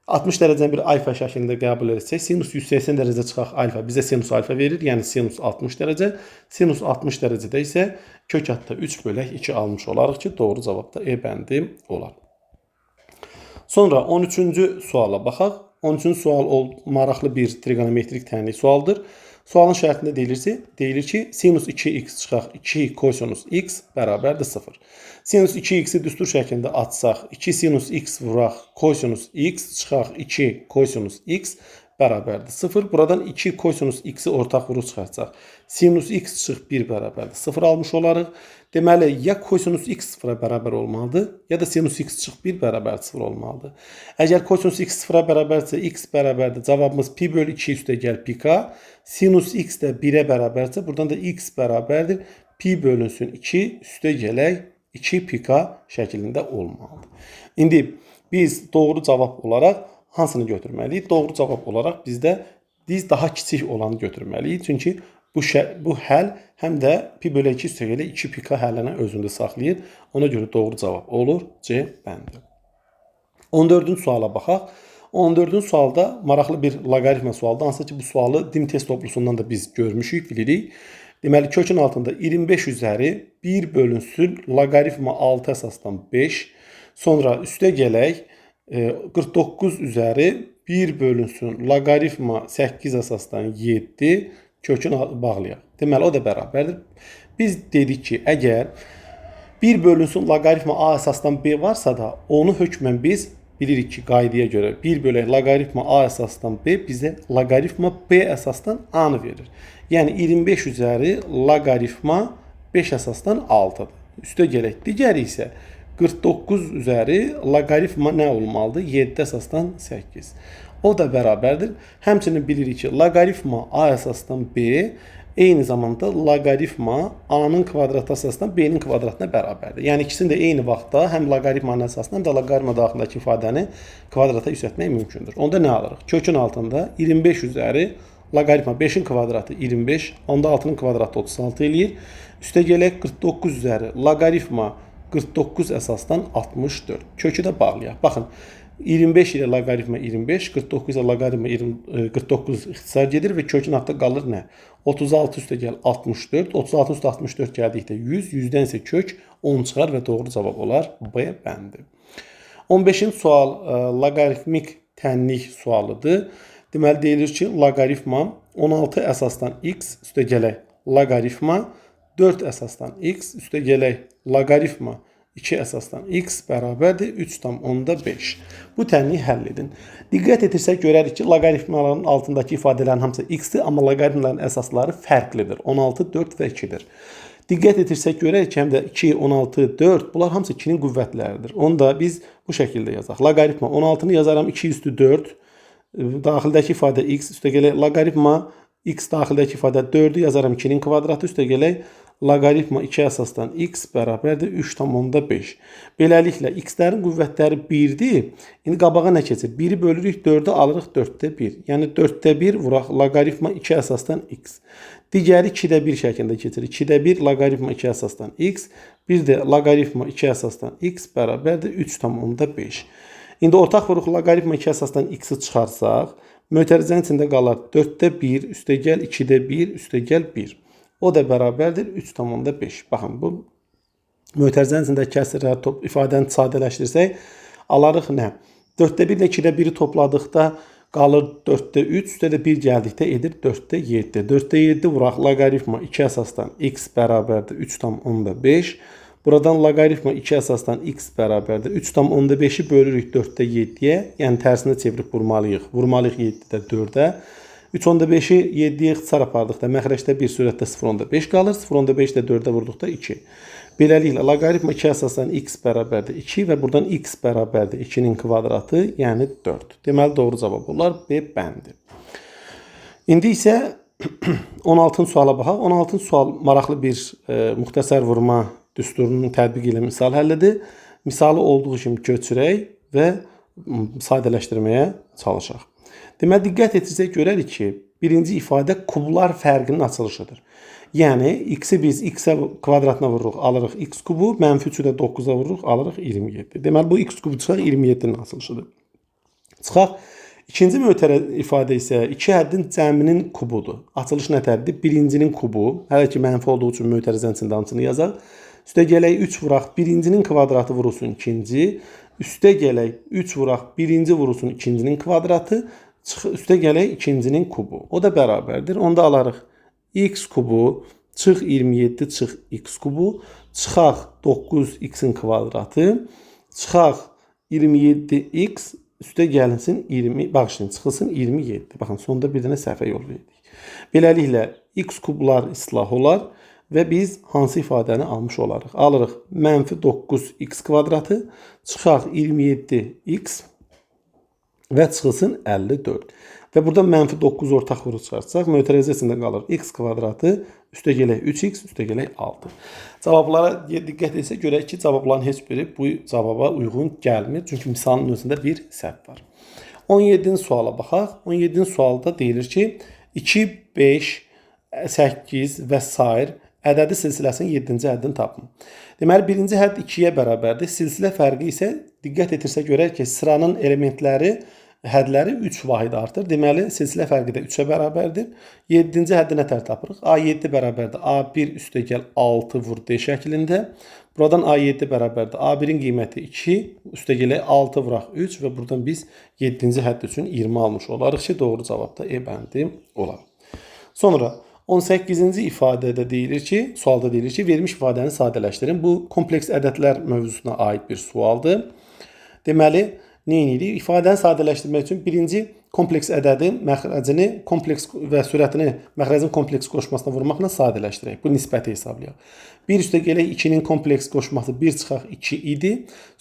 60 dərəcəni bir alfa şəklində qəbul etsək, sinus 180 dərəcə çıxaq alfa bizə sinus alfa verir. Yəni, sinus 60 dərəcə. Sinus 60 dərəcədə isə kök altında 3 bölək 2 almış olarıq ki, doğru cavab da E bəndi olar. Sonra 13-cü suala baxaq. 13-cü sual maraqlı bir trigonometrik tənlik sualdır. Sualın şərtində deyilir ki, sinus 2x çıxaq 2 kosinus x bərabərdir 0. Sinus 2x-i düstur şəklində açsaq, 2 sinus x vuraq kosinus x çıxaq 2 kosinus x bərabərdir 0. Buradan 2 kosinus x-i ortaq vuruq çıxartsaq, sinus x çıx 1 bərabərdir 0 almış olarıq. Deməli, ya kosinus x 0-a bərabər olmalıdır, ya da sinus x çıx 1 bərabər 0 olmalıdır. Əgər kosinus x 0-a bərabərsə, x bərabərdir. Cavabımız pi bölü 2 üstə gəl pi k. Sinus x də 1-ə bərabərsə, buradan da x bərabərdir. Pi bölünsün 2 üstə gələk 2 pi k şəklində olmalıdır. İndi biz doğru cavab olaraq hansını götürməliyik? Doğru cavab olaraq bizdə daha kiçik olanı götürməliyik. Çünki bu həll həm də pi bölü 2 üstə gələ 2 pi k həllini özündə saxlayır. Ona görə doğru cavab olur C bəndi. 14-cü suala baxaq. 14-cü sualda maraqlı bir loqaritma sualdır. Hansı ki, bu sualı dim test toplusundan da biz görmüşük, bilirik. Deməli, kökün altında 25 üzəri 1 bölünsün loqaritma 6 əsasdan 5. Sonra üstə gələk 49 üzəri 1 bölünsün loqaritma 8 əsasdan 7 kökün bağlayaq. Deməli, o da bərabərdir. Biz dedik ki, əgər 1 bölünsün loqaritma A əsasdan B varsa da, onu hökmən biz bilirik ki, qaydaya görə 1 bölək loqaritma A əsasdan B bizə loqaritma B əsasdan A-nı verir. Yəni, 25 üzəri loqaritma 5 əsasdan 6-dır. Üstə gələk. Digəri isə 49 üzəri loqaritma nə olmalıdır? 7 əsasdan 8. O da bərabərdir. Həmçinin bilirik ki, loqaritma A əsasdan B eyni zamanda loqaritma A-nın kvadratı əsasdan B-nin kvadratına bərabərdir. Yəni ikisini də eyni vaxtda həm loqaritmanın əsasından həm də loqaritma daxilindəki ifadəni kvadrata yüksəltmək mümkündür. Onda nə alırıq? Kökün altında 25 üzəri loqaritma 5-in kvadratı 25, onda 6-nın kvadratı 36 eləyir. Üstə gələk 49 üzəri loqaritma 49 əsasdan 64. Kökü də bağlayaq. Baxın, 25 ilə loqaritma 25, 49 ilə loqaritma 49 ixtisar gedir və kökün altında qalır nə? 36 üstə gəl 64, 36 üstə 64 gəldikdə 100, 100-dən isə kök 10 çıxar və doğru cavab olar B bəndi. 15-ci sual loqaritmik tənlik sualıdır. Deməli deyilir ki, loqaritma 16 əsasdan x üstə gələk loqaritma 4 əsasdan x üstə gələk loqaritma 2 əsasdan x bərabərdir 3,5. Bu tənliyi həll edin. Diqqət etirsək görərik ki, loqaritmaların altındakı ifadələrin hamısı x-dir, amma loqaritmaların əsasları fərqlidir. 16, 4 və 2-dir. Diqqət etirsək görərik ki, həm də 2, 16, 4 bunlar hamısı 2-nin qüvvətləridir. Onu da biz bu şəkildə yazaq. Loqaritma 16-nı yazaram 2 üstü 4. Daxildəki ifadə x üstə gələk loqaritma x daxildəki ifadə 4-ü yazaram 2-nin kvadratı üstə gələk loqaritma 2 əsasdan x bərabərdir 3,5. Beləliklə x-lərin qüvvətləri 1-dir. İndi qabağa nə keçir? 1-i bölürük 4-ə alırıq 4-də 1. Yəni 4-də 1 vuraq loqaritma 2 əsasdan x. Digəri 2-də 1 şəklində keçir. 2-də 1 loqaritma 2 əsasdan x. Bir də loqaritma 2 əsasdan x bərabərdir 3,5. İndi ortaq vuruq loqaritma 2 əsasdan x-i çıxarsaq, mötərizənin içində qalar 4-də 1 üstə gəl 2-də 1 üstə gəl 1. O da bərabərdir 3,5. Baxın, bu mötərizənin içində kəsrlər ifadəni sadələşdirsək, alarıq nə? 4-də 1 ilə 2-də 1-i topladıqda qalır 4-də 3, üstə də 1 gəldikdə edir 4-də 7. 4-də 7 vuraq loqaritma 2 əsasdan x bərabərdir 3,5. Buradan loqaritma 2 əsasdan x bərabərdir 3,5-i bölürük 4-də 7-yə, yəni tərsinə çevirib vurmalıyıq. Vurmalıyıq 7-də 4-ə. 3,5-i 7-yə ixtisar apardıqda məxrəcdə 1 sürətdə 0,5 qalır. 0,5 də 4-ə vurduqda 2. Beləliklə, loqaritma 2 əsasdan x bərabərdir 2 və buradan x bərabərdir 2-nin kvadratı, yəni 4. Deməli, doğru cavab olar B bəndi. İndi isə 16-cı suala baxaq. 16-cı sual maraqlı bir müxtəsər vurma düsturunun tətbiqi ilə misal həllidir. Misalı olduğu kimi köçürək və sadələşdirməyə çalışaq. Deməli, diqqət etsək görərik ki, birinci ifadə kublar fərqinin açılışıdır. Yəni, x-i biz x kvadratına vururuq, alırıq x kubu, mənfi 3-ü də 9-a vururuq, alırıq 27. Deməli, bu x kubu çıxaq 27-nin açılışıdır. Çıxaq, ikinci ifadə isə 2 həddin cəminin kubudur. Açılış nətərdir? Birincinin kubu, hələ ki mənfi olduğu üçün mötərizənin içində hamısını yazaq. Üstə gələk 3 vuraq, birincinin kvadratı vurulsun ikinci. Üstə gələk 3 vuraq, birinci vurulsun ikincinin kvadratı. Üstə gələk ikincinin kubu. O da bərabərdir. Onda alarıq x kubu çıx 27 çıx x kubu. Çıxaq 9x-in kvadratı. Çıxaq 27x üstə gəlinsin 20. Baxın, çıxılsın 27. Baxın, sonda bir dənə səhvə yol verdik. Beləliklə x kublar islah olar və biz hansı ifadəni almış olarıq? Alırıq mənfi 9x kvadratı. Çıxaq 27x və çıxılsın 54. Və burada mənfi 9 ortaq vuruq çıxarsaq, mötərizəsində qalır x kvadratı, üstə gələk 3x, üstə gələk 6. Cavablara diqqət etsə görək ki, cavabların heç biri bu cavaba uyğun gəlmir. Çünki misalın özündə bir səhv var. 17-ci suala baxaq. 17-ci sualda deyilir ki, 2, 5, 8 və s. ədədi silsiləsinin 7-ci həddini tapın. Deməli, birinci hədd 2-yə bərabərdir. Silsilə fərqi isə diqqət etirsə görək ki, sıranın elementləri, hədləri 3 vahid artır. Deməli, silsilə fərqi də 3-ə bərabərdir. 7-ci həddi nətər tapırıq? A7 bərabərdir. A1 üstə gəl 6 vur D şəklində. Buradan A7 bərabərdir. A1-in qiyməti 2, üstə gələk 6 vuraq 3 və buradan biz 7-ci hədd üçün 20 almış olarıq ki, doğru cavab da E bəndi olar. Sonra 18-ci ifadədə deyilir ki, sualda deyilir ki, verilmiş ifadəni sadələşdirin. Bu, kompleks ədədlər mövzusuna aid bir sualdır. Deməli, nə edirik? İfadəni sadələşdirmək üçün birinci kompleks ədədin məxrəcini kompleks və sürətini məxrəcin kompleks qoşmasına vurmaqla sadələşdirək. Bu nisbəti hesablayaq. 1 üstə gələk 2-nin kompleks qoşması 1 çıxaq 2 idi.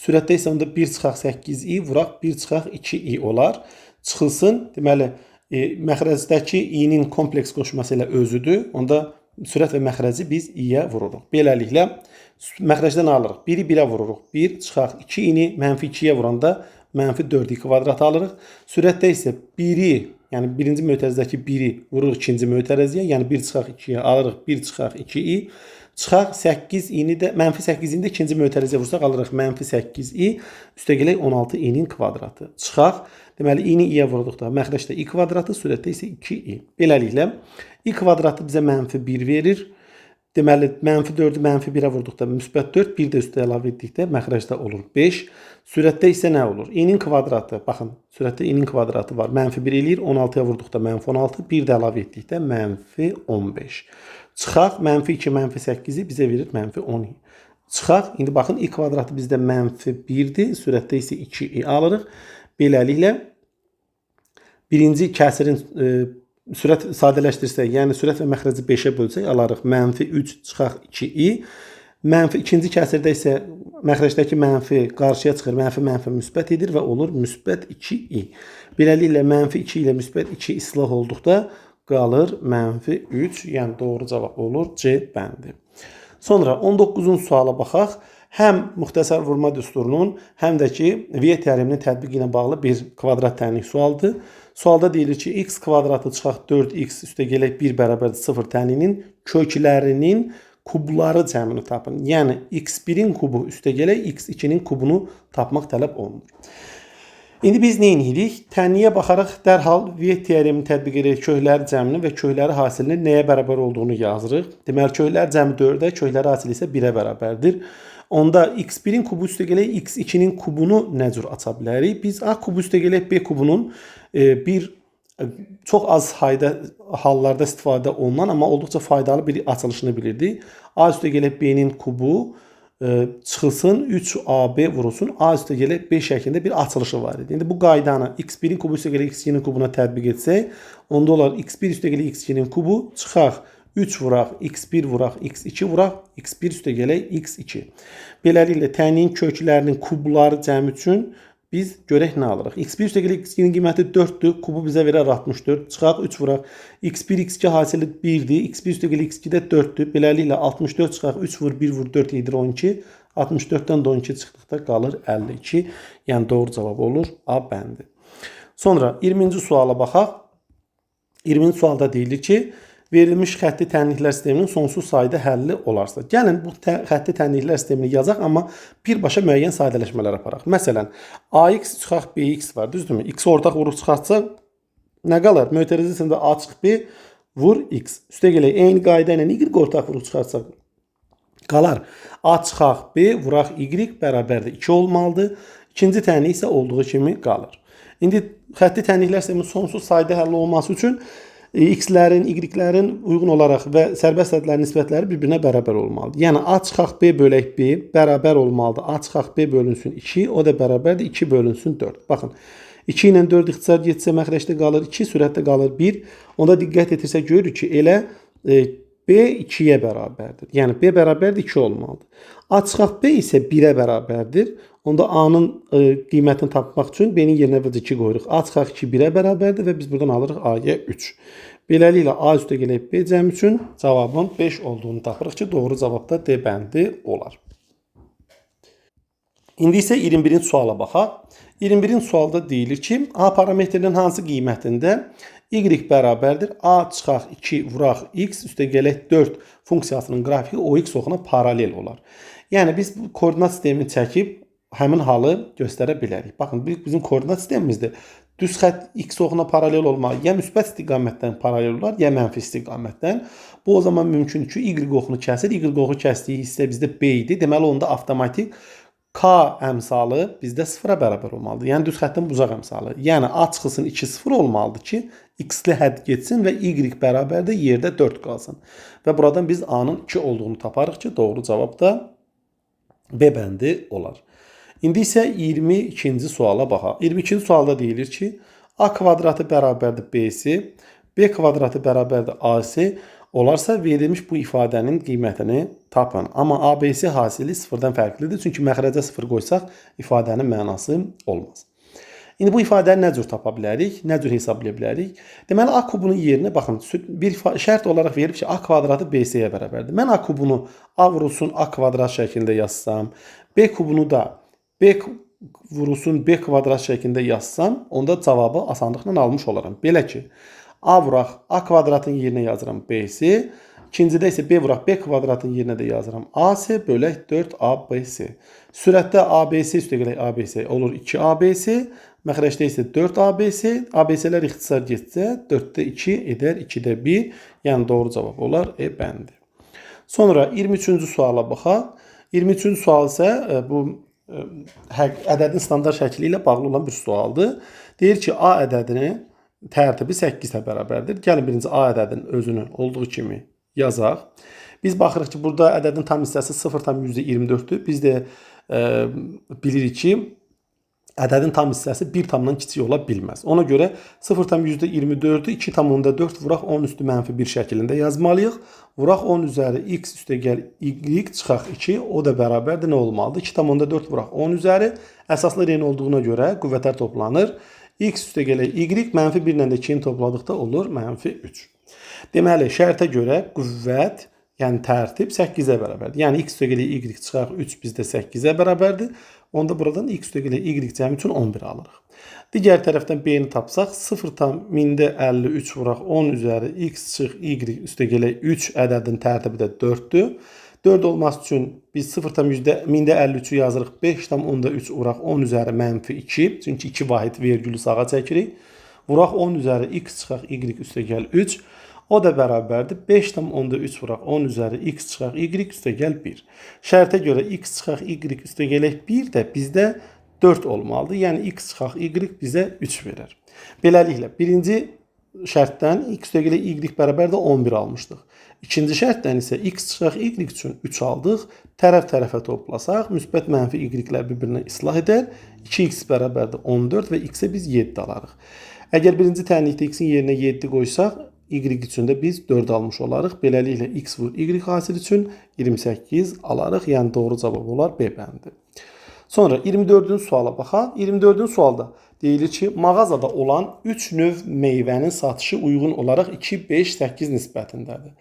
Sürətdə isə onda 1 çıxaq 8i vuraq 1 çıxaq 2i olar. çıxılsın. Deməli, məxrəzdəki i-nin kompleks qoşması ilə özüdür. Onda sürət və məxrəci biz i-yə vururuq. Beləliklə, məxrəcdən alırıq. 1-i 1-ə vururuq. 1 çıxaq 2-ni mənfi 2-yə vuranda mənfi 4i kvadrat alırıq. Sürətdə isə 1-i, yəni birinci mötərizədəki 1-i vururuq ikinci mötərizəyə. Yəni 1 çıxaq 2-yə alırıq. 1 çıxaq 2i. Çıxaq 8i-ni də mənfi 8-i də ikinci mötərizəyə vursaq alırıq mənfi 8i. Üstə gələk 16i-nin kvadratı. Çıxaq. Deməli, i-ni i-yə vurduqda məxrəcdə i kvadratı, sürətdə isə 2i. Beləliklə, i kvadratı bizə mənfi 1 verir. Deməli, mənfi 4-ü mənfi 1-ə vurduqda müsbət 4, 1 də üstə əlavə etdikdə məxrəcdə olur 5. Sürətdə isə nə olur? i-nin kvadratı, baxın, sürətdə i-nin kvadratı var. Mənfi 1 eləyir, 16-ya vurduqda mənfi 16, 1 də əlavə etdikdə mənfi 15. Çıxaq, mənfi 2, mənfi 8-i bizə verir mənfi 10. Çıxaq, indi baxın, i kvadratı bizdə mənfi 1-dir, sürətdə isə 2i alırıq. Beləliklə, birinci kəsirin sürət sadələşdirsək, yəni sürət və məxrəci 5-ə bölsək, alarıq mənfi 3 çıxaq 2i. Mənfi ikinci kəsirdə isə məxrəcdəki mənfi qarşıya çıxır, mənfi müsbət edir və olur müsbət 2i. Beləliklə, mənfi 2 ilə müsbət 2 islah olduqda qalır mənfi 3, yəni doğru cavab olur C bəndi. Sonra 19-cu suala baxaq. Həm müxtəsər vurma düsturunun, həm də ki, Viye teoreminin tətbiqi ilə bağlı bir kvadrat tənlik sualdır. Sualda deyilir ki, x kvadratı çıxaq 4x üstə gələk 1 bərabərdir 0 tənliyinin köklərinin kubları cəmini tapın. Yəni, x1-in kubu üstə gələk x2-nin kubunu tapmaq tələb olunur. İndi biz nə edirik? Tənliyə baxaraq dərhal Viye teoremini tətbiq edək, kökləri cəmini və kökləri hasilinin nəyə bərabər olduğunu yazırıq. Deməli, köklər cəmi 4-ə, kökləri hasili isə 1-ə bərabərdir. Onda x1-in kubu üstə gələk x2-nin kubunu nə cür aça bilərik? Biz a kubu üstə gələk b kubunun çox az hallarda istifadə olunan, amma olduqca faydalı bir açılışını bilirdik. A üstə gələk b-nin kubu çıxılsın, 3ab vurulsun, a üstə gələk b şəklində bir açılışı var idi. İndi bu qaydanı x1-in kubu üstə gələk x2-nin kubuna tətbiq etsək, onda olar x1 üstə gələk x2-nin kubu çıxaq 3 vuraq, x1 vuraq, x2 vuraq, x1 üstə gələk x2. Beləliklə, tənliyin köklərinin kubları cəmi üçün biz görək nə alırıq. x1 üstə gələk x2-nin qiyməti 4-dür, kubu bizə verər 64. Çıxaq 3 vuraq, x1, x2 hasili 1-dir, x1 üstə gələk x2 də 4-dür. Beləliklə, 64 çıxaq 3 vur, 1 vur, 4 yedir 12. 64-dən də 12 çıxdıqda qalır 52. Yəni, doğru cavab olur A bəndi. Sonra 20-ci suala baxaq. 20-ci sualda deyilir ki, verilmiş xətti tənliklər sisteminin sonsuz sayda həlli olarsa. Gəlin bu xətti tənliklər sistemini yazaq, amma birbaşa müəyyən sadələşmələr aparaq. Məsələn, AX çıxaq BX var, düzdürmü? X ortaq vuruq çıxartsaq nə qalır? Mötərizəsində A çıx B vur X. Üstə gələk, eyni qayda ilə Y ortaq vuruq çıxartsaq qalar. A çıxaq B vuraq Y bərabərdir 2 olmalıdır. İkinci tənlik isə olduğu kimi qalır. İndi xətti tənliklər sisteminin sonsuz sayda həlli olması üçün x-lərin, y-lərin uyğun olaraq və sərbəst ədədlərin nisbətləri bir-birinə bərabər olmalıdır. Yəni, a çıxaq b bölək b bərabər olmalıdır. A çıxaq b bölünsün 2, o da bərabərdir 2 bölünsün 4. Baxın, 2 ilə 4 ixtisar getsə məxrəcdə qalır 2, sürətdə qalır 1. Onda diqqət etirsək görürük ki, elə b 2-yə bərabərdir. Yəni, b bərabərdir 2 olmalıdır. A çıxaq b isə 1-ə bərabərdir. Onda A-nın qiymətini tapmaq üçün B-nin yerinə vəzə 2 qoyuruq. A çıxaq 2 1-ə bərabərdir və biz buradan alırıq A-ya 3. Beləliklə, A üstə gələk B cəmi üçün cavabın 5 olduğunu tapırıq ki, doğru cavabda D bəndi olar. İndi isə 21-ci suala baxaq. 21-ci sualda deyilir ki, A parametrinin hansı qiymətində Y bərabərdir? A çıxaq 2 vuraq X üstə gələk 4 funksiyasının qrafiki OX oxuna paralel olar. Yəni, biz bu koordinat sistemini çəkib həmin halı göstərə bilərik. Baxın, bizim koordinat sistemimizdə düz xətt x oxuna paralel olmalı. Ya müsbət istiqamətdən paralel olar, ya mənfi istiqamətdən. Bu o zaman mümkündür ki, y oxunu kəsir. Y oxu kəsdiyi hissə bizdə b idi. Deməli, onda avtomatik k əmsalı bizdə 0-a bərabər olmalıdır. Yəni, düz xəttin bucaq əmsalı. Yəni, a çıxılsın 2 0 olmalıdır ki, x-li hədd getsin və y bərabərdə yerdə 4 qalsın. Və buradan biz a-nın 2 olduğunu taparıq ki, doğru cavab da B bəndi olar. İndi isə 22-ci suala baxaq. 22-ci sualda deyilir ki, A kvadratı bərabərdir B-si, B kvadratı bərabərdir A-si olarsa verilmiş bu ifadənin qiymətini tapın. Amma ABC hasili 0-dan fərqlidir. Çünki məxrəcə 0 qoysaq ifadənin mənası olmaz. İndi bu ifadəni nə cür tapa bilərik? Nə cür hesablaya bilərik? Deməli A kubunun yerinə baxın, bir şərt olaraq verib ki, A kvadratı BC-yə bərabərdir. Mən A kubunu A vurulsun A kvadrat şəklində yazsam, B kubunu da B vurulsun B kvadrat şəklində yazsam, onda cavabı asanlıqla almış olaram. Belə ki, A vuraq A kvadratın yerinə yazıram BC, İkincidə isə B vuraq B kvadratın yerinə də yazıram AC bölək 4ABC. Sürətdə ABC üstəgələk ABC olur 2ABC. Məxrəcdə isə 4ABC. ABC-lər ixtisar getsə 4-də 2 edər 2-də 1. Yəni doğru cavab olar E bəndi. Sonra 23-cü suala baxaq. 23-cü sual isə bu ədədin standart şəkli ilə bağlı olan bir sualdır. Deyir ki, A ədədinin tərtibi 8-ə bərabərdir. Gəlin birinci A ədədinin özünü olduğu kimi yazaq. Biz baxırıq ki, burada ədədin tam hissəsi 0,24-dür. Biz də bilirik ki, ədədin tam hissəsi 1 kiçik ola bilməz. Ona görə 0,24-ü 2,4 vuraq 10 üstü mənfi 1 şəklində yazmalıyıq. Vuraq 10 üzəri x üstəgəl y çıxaq 2, o da bərabərdir nə olmalıdır? 2,4 vuraq 10 üzəri əsaslı reyn olduğuna görə qüvvətlər toplanır. X üstəgələ y mənfi 1 ilə də 2-ni topladıqda olur mənfi 3. Deməli, şərtə görə qüvvət, yəni tərtib 8-ə bərabərdir. Yəni, x üstəgələ y çıxaq 3 bizdə 8-ə bərabərdir. Onda buradan x üstəgələ y cəmi üçün 11 alırıq. Digər tərəfdən b-ni tapsaq, 0,53 vuraq 10 üzəri x çıx y üstəgələ 3 ədədin tərtibi də 4-dür. 4 olması üçün biz 0,53-ü yazırıq. 5,3 vuraq 10 üzəri mənfi 2. Çünki 2 vahid vergülü sağa çəkirik. Vuraq 10 üzəri x çıxaq y üstəgəl 3. O da bərabərdir. 5,3 vuraq 10 üzəri x çıxaq y üstəgəl 1. Şərtə görə x çıxaq y üstəgələk 1 də bizdə 4 olmalıdır. Yəni x çıxaq y bizə 3 verir. Beləliklə, birinci şərtdən x üstəgələk y bərabərdə 11 almışdıq. İkinci şərtdən isə x çıxaq y üçün 3 aldıq. Tərəf-tərəfə toplasaq, müsbət mənfi y-lər bir-birinə islah edər. 2x bərabərdə 14 və x-ə biz 7 alarıq. Əgər birinci tənlikdə x-in yerinə 7 qoysaq, y üçün də biz 4 almış olarıq. Beləliklə, x vur y hasil üçün 28 alarıq. Yəni, doğru cavab olar B bəndi. Sonra 24-cü suala baxaq. 24-cü sualda deyilir ki, mağazada olan 3 növ meyvənin satışı uyğun olaraq 2, 5, 8 nisbətindədir.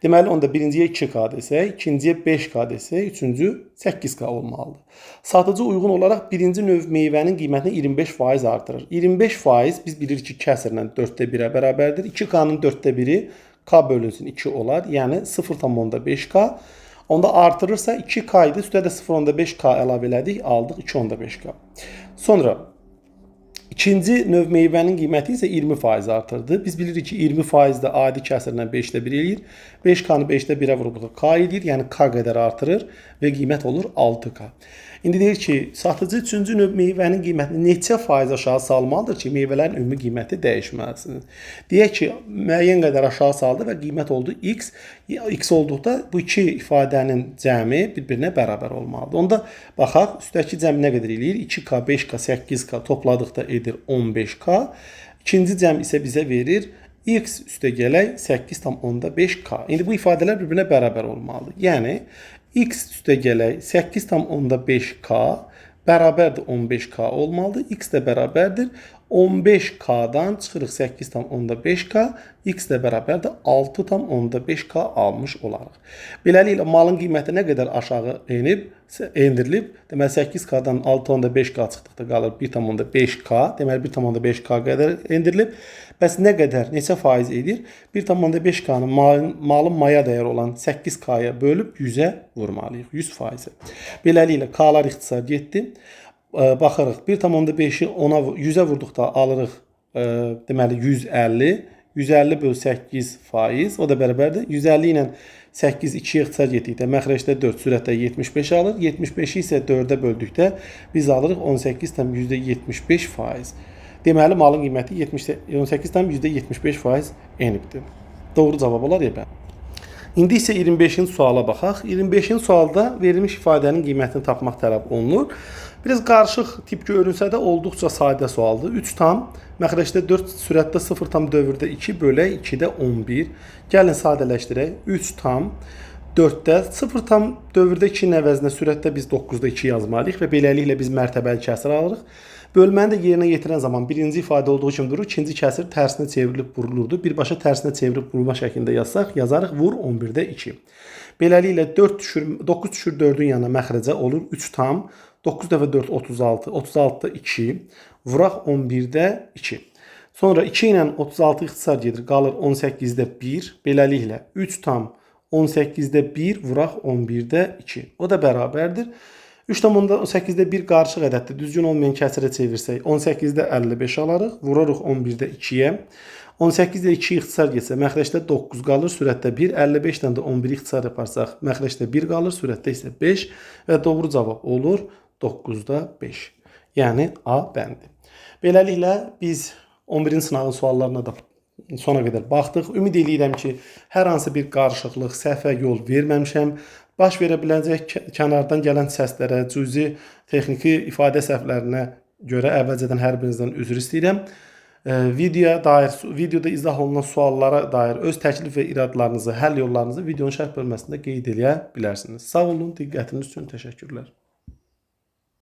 Deməli, onda birinciyə 2K desək, ikinciyə 5K desək, üçüncü 8K olmalıdır. Satıcı uyğun olaraq birinci növ meyvənin qiymətini 25% artırır. 25% biz bilirik ki, kəsrlə 4-də 1-ə bərabərdir. 2K-nın 4-də 1-i K bölünsün 2 olar. Yəni 0,5K. Onda artırırsa 2K idi. Üstə də 0,5K əlavə elədik. Aldıq 2,5K. Sonra İkinci növ meyvənin qiyməti isə 20% artırdı. Biz bilirik ki, 20% də adi kəsrlə 5-də 1 eləyir. 5K-nı 5-də 1-ə vurulduqda K edir, yəni K qədər artırır və qiymət olur 6K. İndi deyir ki, satıcı üçüncü növ meyvənin qiymətini neçə faiz aşağı salmalıdır ki, meyvələrin ümumi qiyməti dəyişməlidir. Deyək ki, müəyyən qədər aşağı saldı və qiymət oldu X. X olduqda bu iki ifadənin cəmi bir-birinə bərabər olmalıdır. Onda baxaq, üstdəki cəm nə qədər eləyir? 2K, 5K, 8K topladıqda edir 15K. İkinci cəm isə bizə verir X üstəgələk 8,5K. İndi bu ifadələr bir-birinə bərabər olmalıdır. Yəni, X üstəgələk 8,5K bərabərdir 15K olmalıdır. X də bərabərdir 15K-dan çıxırıq 8,5K. X də bərabərdir 6,5K almış olarıq. Beləliklə, malın qiyməti nə qədər aşağı endirilib? Deməli, 8K-dan 6,5K çıxdıqda qalır 1,5K. Deməli, 1,5K qədər endirilib. Bəs nə qədər, neçə faiz edir? 1,5K-nı malın maya dəyər olan 8K-ya bölüb 100-ə vurmalıyıq. 100%. Beləliklə, K-lar ixtisar getdi. Baxırıq, 1,5-i 100-ə vurduqda alırıq, deməli, 150. 150 böl 8%, o da bərabərdir. 150 ilə 8 2-yə ixtisar getdikdə məxrəcdə 4, sürətdə 75 alır. 75-i isə 4-ə böldükdə biz alırıq 18,75%. Deməli, malın qiyməti 18,75% enibdir. Doğru cavab olar ya. İndi isə 25-ci suala baxaq. 25-ci sualda verilmiş ifadənin qiymətini tapmaq tələb olunur. Biraz qarışıq tip görünsə də olduqca sadə sualdır. 3 tam, məxrəcdə 4, sürətdə 0 tam dövrdə 2 bölək 2-də 11. Gəlin sadələşdirək. 3 tam 4-də 0 tam dövrdə 2-nin əvəzinə sürətdə biz 9-da 2 yazmalıyıq və beləliklə biz mərtəbəli kəsr alırıq. Bölməni də yerinə yetirən zaman birinci ifadə olduğu kimi durur, ikinci kəsir tərsinə çevrilib vurulurdu. Birbaşa tərsinə çevirib vurulma şəklində yazsaq, yazarıq vur 11-də 2. Beləliklə 9 düşür 4-ün yanına məxrəcə olur 3 tam. 9 dəfə 4 36, 36-da 2, vuraq 11-də 2. Sonra 2 ilə 36 ixtisar gedir, qalır 18-də 1. Beləliklə 3 tam 18-də 1, vuraq 11-də 2. O da bərabərdir. 3 tam 18-də 1 qarışıq ədəddir. Düzgün olmayan kəsirə çevirsək 18-də 55 alarıq, vurarıq 11-də 2-yə. 18-də 2 ixtisar getsə, məxrəcdə 9 qalır, sürətdə 1. 55-dən də 11 ixtisar yaparsaq, məxrəcdə 1 qalır, sürətdə isə 5 və doğru cavab olur 9-da 5. Yəni A bəndi. Beləliklə biz 11-ci sınağın suallarına da sona qədər baxdıq. Ümid edirəm ki, hər hansı bir qarışıqlıq, səhvə yol verməmişəm. Baş verə biləcək kənardan gələn səslərə, cüzi texniki ifadə səhvlərinə görə əvvəlcədən hər birinizdən üzr istəyirəm. Videoda izah olunan suallara dair öz təklif və iradlarınızı, həll yollarınızı videonun şərh bölməsində qeyd edə bilərsiniz. Sağ olun, diqqətiniz üçün təşəkkürlər.